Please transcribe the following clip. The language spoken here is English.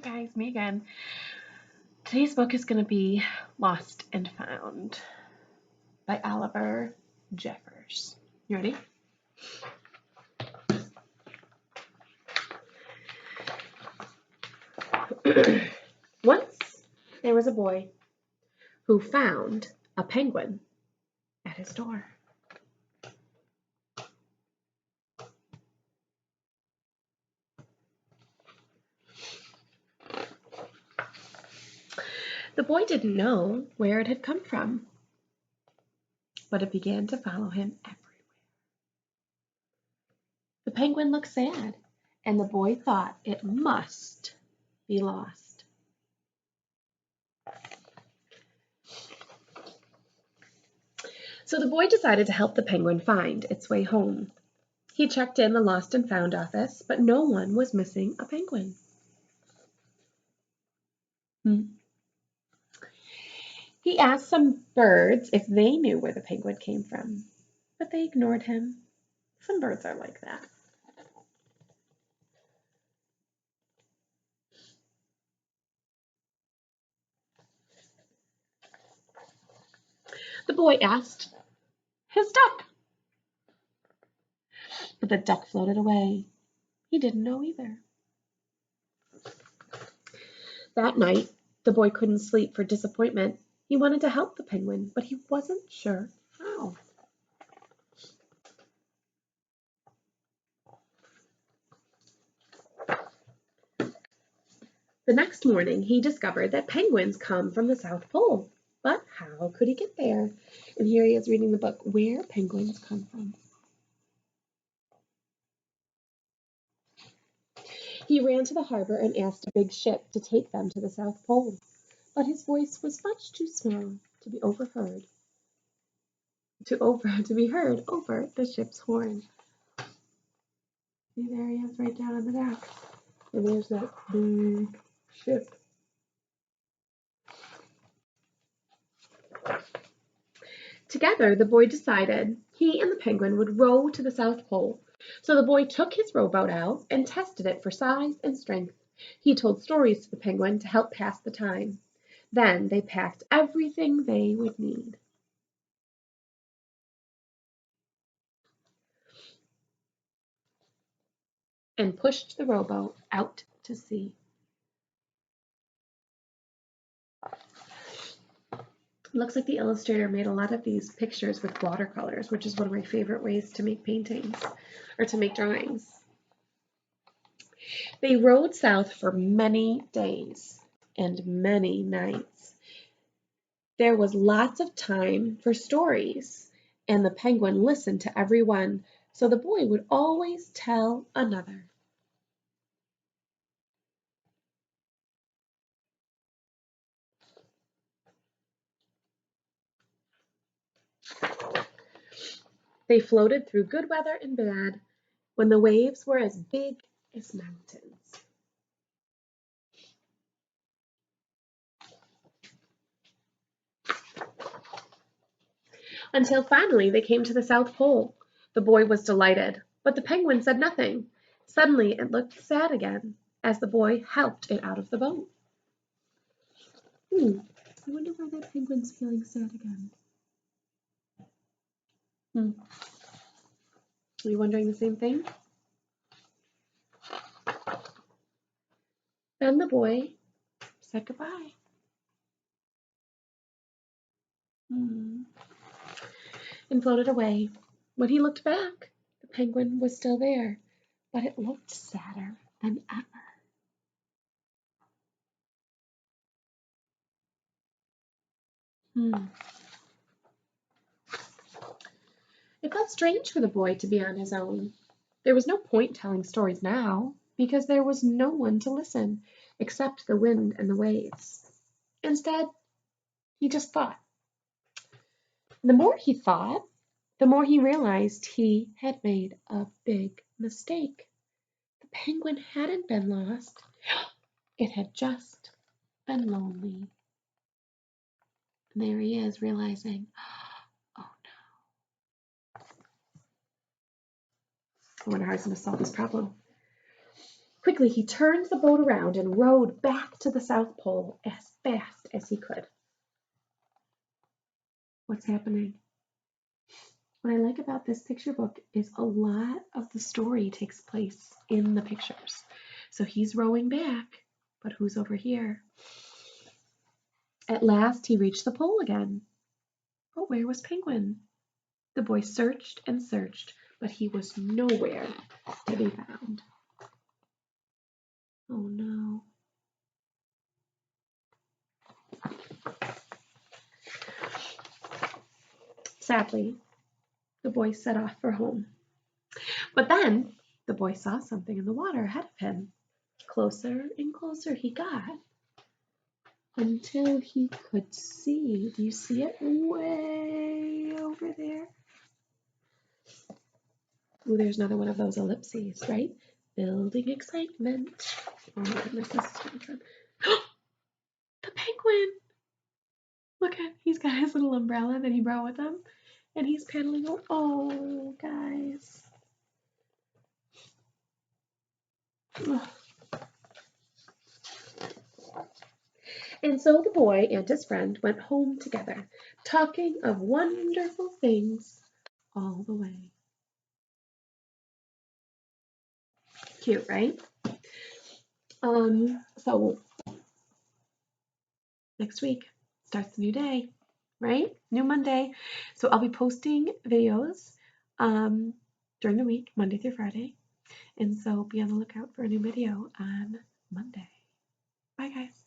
Guys, me again. Today's book is going to be Lost and Found by Oliver Jeffers. You ready? Once there was a boy who found a penguin at his door. The boy didn't know where it had come from, but it began to follow him everywhere. The penguin looked sad, and the boy thought it must be lost. So the boy decided to help the penguin find its way home. He checked in the Lost and Found office, but no one was missing a penguin. He asked some birds if they knew where the penguin came from, but they ignored him. Some birds are like that. The boy asked his duck, but the duck floated away. He didn't know either. That night, the boy couldn't sleep for disappointment. He wanted to help the penguin, but he wasn't sure how. The next morning, he discovered that penguins come from the South Pole. But how could he get there? And here he is reading the book, Where Penguins Come From. He ran to the harbor and asked a big ship to take them to the South Pole. But his voice was much too small to be overheard. To be heard over the ship's horn. See, there he is right down on the deck. And there's that big ship. Together, the boy decided he and the penguin would row to the South Pole. So the boy took his rowboat out and tested it for size and strength. He told stories to the penguin to help pass the time. Then they packed everything they would need. And pushed the rowboat out to sea. Looks like the illustrator made a lot of these pictures with watercolors, which is one of my favorite ways to make paintings or to make drawings. They rowed south for many days and many nights. There was lots of time for stories, and the penguin listened to every one, so the boy would always tell another. They floated through good weather and bad, when the waves were as big as mountains. Until finally they came to the South Pole. The boy was delighted, but the penguin said nothing. Suddenly it looked sad again, as the boy helped it out of the boat. I wonder why that penguin's feeling sad again. Are you wondering the same thing? Then the boy said goodbye. And floated away. When he looked back, the penguin was still there, but it looked sadder than ever. It felt strange for the boy to be on his own. There was no point telling stories now, because there was no one to listen, except the wind and the waves. Instead, he just thought. The more he thought, the more he realized he had made a big mistake. The penguin hadn't been lost. It had just been lonely. And there he is, realizing, oh no. I wonder how he's going to solve this problem. Quickly, he turned the boat around and rowed back to the South Pole as fast as he could. What's happening? What I like about this picture book is a lot of the story takes place in the pictures. So he's rowing back, but who's over here? At last he reached the pole again. But where was Penguin? The boy searched and searched, but he was nowhere to be found. Oh no. Sadly, the boy set off for home. But then the boy saw something in the water ahead of him. Closer and closer he got until he could see. Do you see it? Way over there. Ooh, there's another one of those ellipses, right? Building excitement. Oh my goodness, this is really fun. The penguin! Look at, he's got his little umbrella that he brought with him, and he's paddling. Oh, guys. Ugh. And so the boy and his friend went home together, talking of wonderful things all the way. Cute, right? So next week starts a new day, right? New Monday. So I'll be posting videos during the week, Monday through Friday. And so be on the lookout for a new video on Monday. Bye, guys.